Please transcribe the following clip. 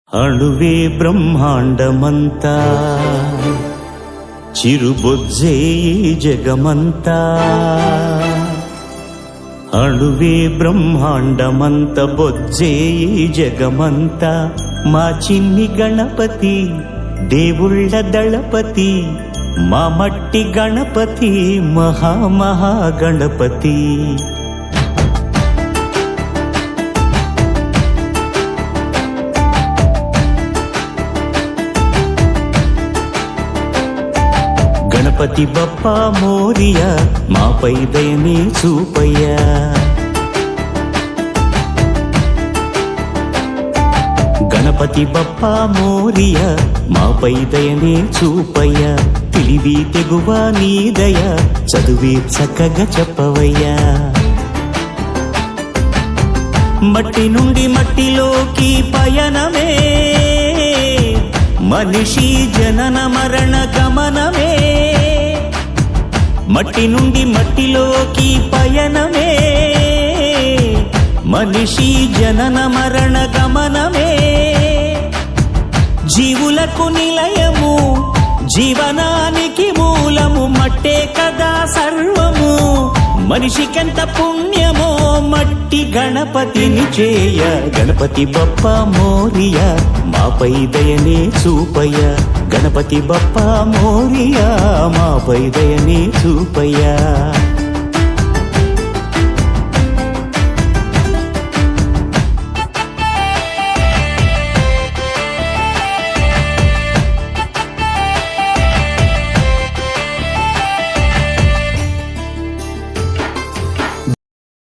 ಅಣುವೇ ಬ್ರಹ್ಮಾಂಡಮಂತ ಚಿರುಬೊಜ್ಜೆ ಈ ಜಗಮಂತ ಅಣುವೇ ಬ್ರಹ್ಮಾಂಡಮಂತ బొజ్జే ఈ జగమంత మా చిన్ని గణపతి దేవుళ్ళ దళపతి మా మట్టి గణపతి మహా గణపతి గణపతి బప్పా మోరియా మాపై దయనే చూపయ్యా గణపతి బప్పా మోరియా మాపై దయనే చూపయ్యా తెలివి తెగువ నీ దయ చదువే చక్కగా చెప్పవయ్యా మట్టి నుండి మట్టిలోకి పయనమే మనిషి జనన మరణ గమనమే మట్టి నుండి మట్టిలోకి పయనమే మనిషి జనన మరణ గమనమే జీవులకు నిలయము జీవనానికి మూలము మట్టే కదా సర్వము మనిషికెంత పుణ్యమో మట్టి గణపతిని చేయ గణపతి బప్పా మోరియా మాపై దయనే చూపయ్యా గణపతి బప్పా మోరియా మాపై దయనే చూపయ్యా